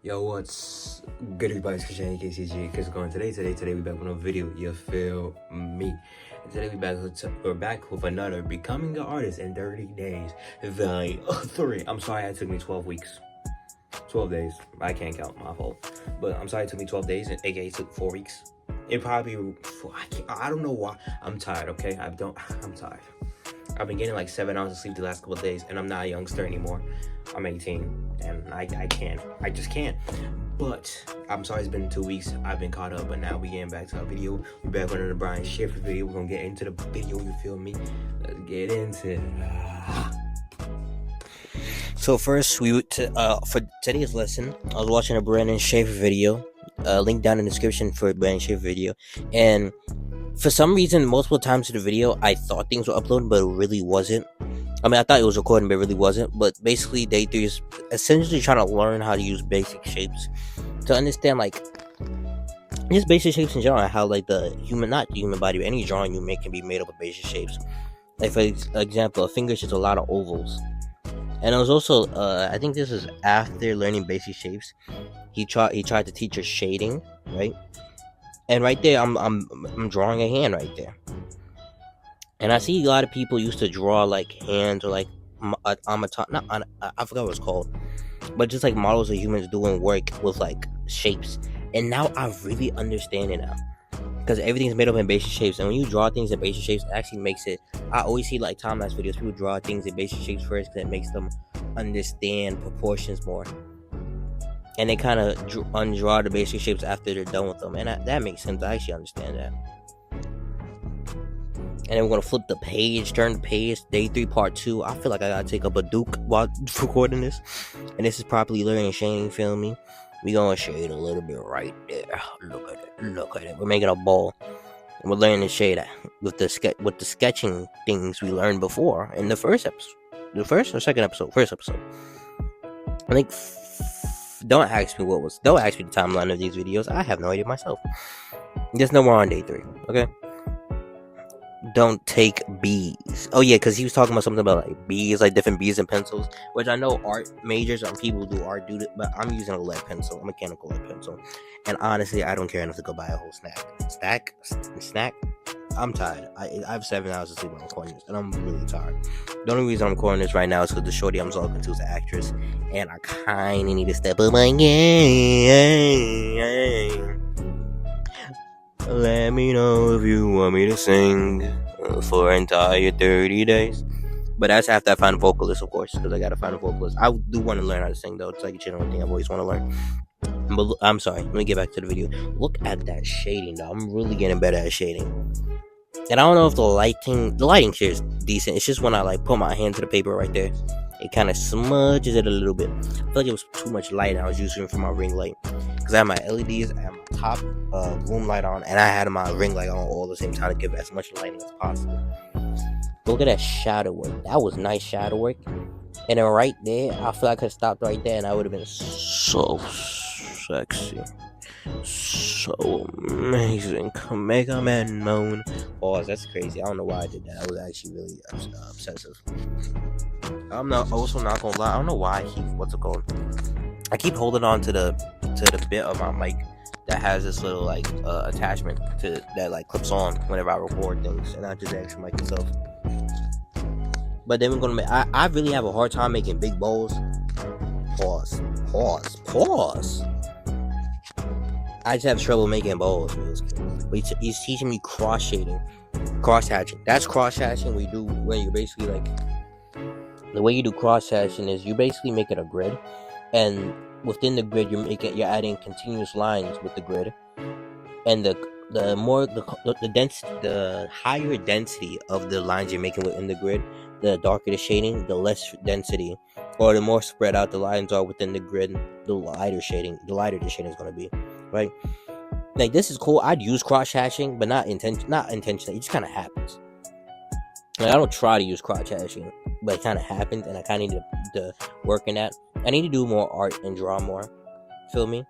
Yo, what's good, everybody? It's Christian, KCG. Because going today we back with a video. You feel me? And today we're back with another Becoming an Artist in 30 Days. Volume 3. I'm sorry it took me 12 weeks. 12 days. I can't count, my fault. But I'm sorry it took me 12 days, and aka it took 4 weeks. It probably, I don't know why. I'm tired, okay? I'm tired. I've been getting like 7 hours of sleep the last couple of days, and I'm not a youngster anymore. I'm 18, and I just can't. But I'm sorry it's been 2 weeks. I've been caught up, but now we getting back to our video. We're back on the Brian Schaefer video. We're gonna get into the video. You feel me? Let's get into it. So first, for today's lesson, I was watching a Brandon Schaefer video. Link down in the description for a Brandon Schaefer video, and for some reason, multiple times in the video, I thought things were uploaded, but it really wasn't. I mean, I thought it was recording, but it really wasn't. But basically, Day 3 is essentially trying to learn how to use basic shapes to understand, like, just basic shapes in general, how, like, not the human body, but any drawing you make can be made up of basic shapes. Like, for example, a finger is just a lot of ovals. And it was also, I think this is after learning basic shapes, he tried to teach us shading, right? And right there, I'm drawing a hand right there. And I see a lot of people used to draw like hands or like I forgot what it's called, but just like models of humans doing work with like shapes. And now I really understand it now, because everything's made up in basic shapes. And when you draw things in basic shapes, it actually makes it. I always see like time-lapse videos, people draw things in basic shapes first because it makes them understand proportions more. And they kind of undraw the basic shapes after they're done with them. And that makes sense. I actually understand that. And then we're going to flip the page, turn the page, Day 3, Part 2. I feel like I got to take up a Duke while recording this. And this is properly learning shading, feel me? We're going to shade a little bit right there. Look at it. We're making a ball. And we're learning to shade with the sketching things we learned before in the first episode. The first or second episode? First episode. I think... Don't ask me the timeline of these videos. I have no idea myself. Just know we're on Day 3, okay? Don't take B's. Oh yeah, because he was talking about something about like B's, like different B's and pencils, which I know art majors and people who do art do it, but I'm using a lead pencil, a mechanical lead pencil. And honestly, I don't care enough to go buy a whole snack. I'm tired. I have 7 hours of sleep when I'm recording this, and I'm really tired. The only reason I'm recording this right now is because the shorty I'm talking to is an actress, and I kind of need to step up my game. Let me know if you want me to sing for entire 30 days. But that's after I find a vocalist, of course, because I gotta find a vocalist. I do want to learn how to sing, though. It's like a general thing I've always want to learn. But I'm sorry, let me get back to the video. Look at that shading, though. I'm really getting better at shading. And I don't know if the lighting here is decent. It's just when I like put my hand to the paper right there, it kind of smudges it a little bit. I feel like it was too much light, and I was using it for my ring light. Because I had my LEDs, I had my top room light on, and I had my ring light on all at the same time to give as much lighting as possible. Look at that shadow work. That was nice shadow work. And then right there, I feel like I could have stopped right there, and I would have been so sexy. So amazing. Mega Man moan. Pause. That's crazy. I don't know why I did that. I was actually really obsessive. I'm also not gonna lie. I don't know why I keep holding on to the bit of my mic that has this little like attachment to that like clips on whenever I record things, and I just actually mic itself. But then we're gonna make. I really have a hard time making big bowls. Pause. I just have trouble making bowls. But he's teaching me cross hatching. That's cross hatching. When you basically like, the way you do cross hatching is you basically make it a grid, and within the grid you're adding continuous lines with the grid, and the higher density of the lines you're making within the grid, the darker the shading, the less density, or the more spread out the lines are within the grid, the lighter the shading is going to be, right? Like, this is cool. I'd use cross hatching, but not intentionally. It just kind of happens. Like, I don't try to use cross hatching, but it kind of happens, and I kind of need to work in that. I need to do more art and draw more. Feel me?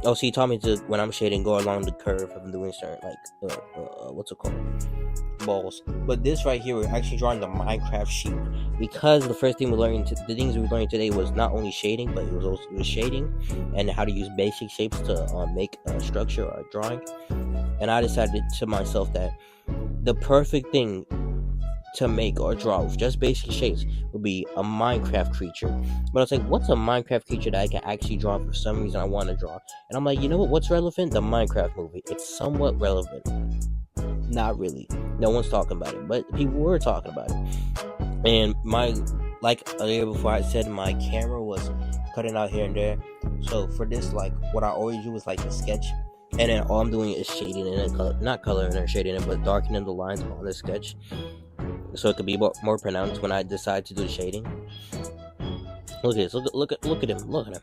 Oh, so he taught me to, when I'm shading, go along the curve if I'm doing certain, like, what's it called? Balls. But this right here, we're actually drawing the Minecraft sheep, because the first thing we learned, the things we learned today was not only shading, but it was shading and how to use basic shapes to make a structure or a drawing. And I decided to myself that the perfect thing to make or draw with just basic shapes would be a Minecraft creature. But I was like, what's a Minecraft creature that I can actually draw for some reason I want to draw? And I'm like, you know what? What's relevant? The Minecraft movie. It's somewhat relevant. Not really. No one's talking about it, but people were talking about it. And like earlier before I said, my camera was cutting out here and there. So for this, like, what I always do is like a sketch, and then all I'm doing is shading it and not coloring or shading it, but darkening the lines on the sketch, so it could be more pronounced when I decide to do the shading. Look at this. Look at him. Look at him.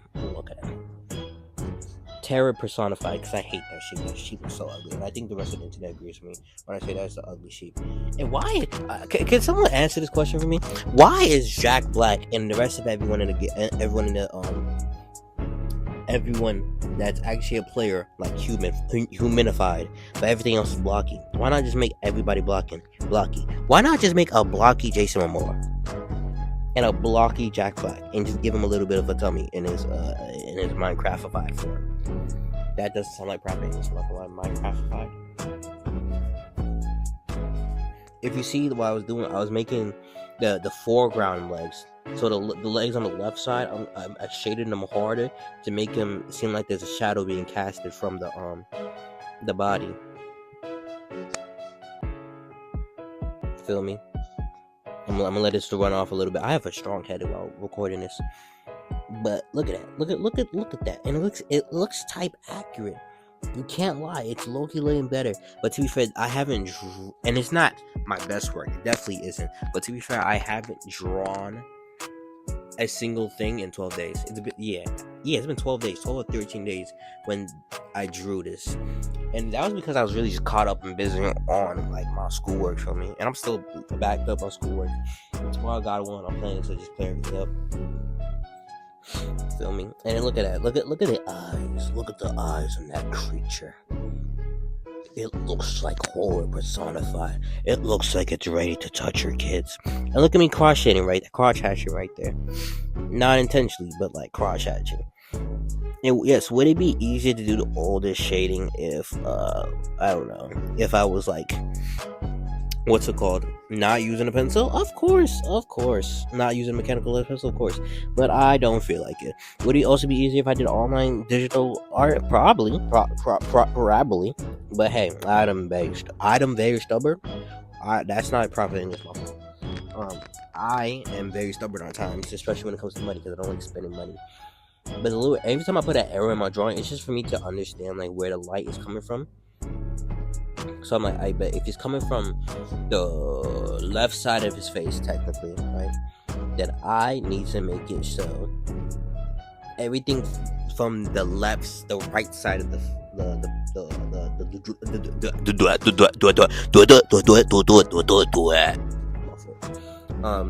Terror personified, because I hate that sheep. That sheep is so ugly, and I think the rest of the internet agrees with me when I say that's the ugly sheep. And why? Can someone answer this question for me? Why is Jack Black and the rest of everyone everyone that's actually a player like humanified, but everything else is blocky? Why not just make everybody blocky? Why not just make a blocky Jason Momoa and a blocky Jack Black, and just give him a little bit of a tummy in his Minecraftified form? That doesn't sound like proper English, like Minecraftified. If you see what I was doing, I was making the foreground legs. So the legs on the left side, I shaded them harder to make them seem like there's a shadow being casted from the body. Feel me? I'm gonna let this run off a little bit. I have a strong head while recording this, but look at that. Look at that, and it looks type accurate. You can't lie, it's low-key looking better. But to be fair, I haven't, and it's not my best work. It definitely isn't. But to be fair, I haven't drawn a single thing in 12 days. It's been 12 days, 12 or 13 days when I drew this. And that was because I was really just caught up and busy on like my schoolwork, for me. And I'm still backed up on schoolwork. Tomorrow, God willing, I'm planning to just clear everything up. Feel me? And then look at that. Look at the eyes. Look at the eyes on that creature. It looks like horror personified. It looks like it's ready to touch your kids. And look at me crotch hatching right there. Not intentionally, but like crotch hatching. And yes, would it be easier to do all this shading if I don't know, if I was like, what's it called, not using a pencil? Of course. Not using a mechanical pencil, of course. But I don't feel like it. Would it also be easier if I did online digital art? Probably. But hey, I'm very stubborn. That's not proper English, my fault. I am very stubborn at times, especially when it comes to money, because I don't like spending money. But every time I put an arrow in my drawing, it's just for me to understand like where the light is coming from. So I'm like, I bet if it's coming from the left side of his face, technically, right, then I need to make it so everything from the right side of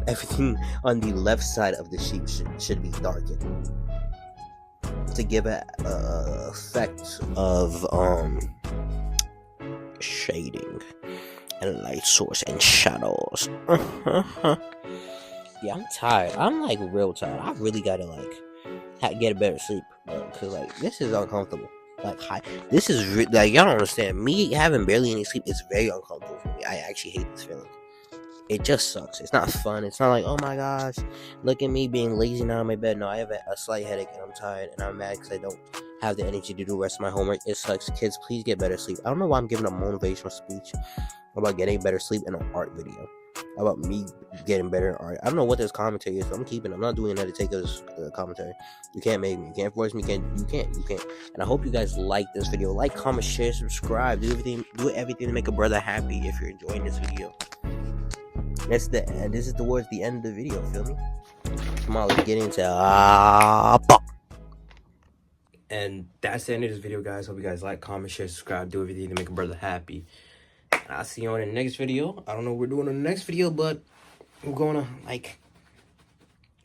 everything on the left side of the sheep should be darkened to give an effect of shading and light source and shadows. Yeah, I'm tired. I'm like real tired. I really gotta like get a better sleep, bro, because like this is uncomfortable. Like this is like, y'all don't understand. Me having barely any sleep is very uncomfortable for me. I actually hate this feeling. It just sucks. It's not fun. It's not like, oh my gosh, look at me being lazy now in my bed. No, I have a slight headache and I'm tired and I'm mad because I don't have the energy to do the rest of my homework. It sucks. Kids, please get better sleep. I don't know why I'm giving a motivational speech about getting better sleep in an art video. About me getting better art. I don't know what this commentary is. I'm keeping it. I'm not doing that to take this commentary. You can't make me. You can't force me. You can't. And I hope you guys like this video. Like, comment, share, subscribe. Do everything to make a brother happy if you're enjoying this video. That's the end. This is towards the end of the video. Feel me? Come on, let's get into And that's the end of this video, guys. Hope you guys like, comment, share, subscribe. Do everything to make a brother happy. And I'll see you on the next video. I don't know what we're doing in the next video, but we're gonna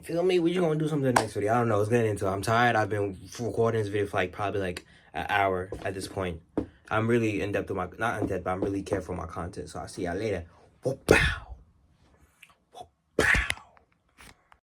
feel me? We're just gonna do something in the next video. I don't know. Let's get into it. I'm tired. I've been recording this video for probably an hour at this point. I'm really in depth with my, not in depth, but I'm really careful with my content. So I'll see y'all later. Whoop, pow.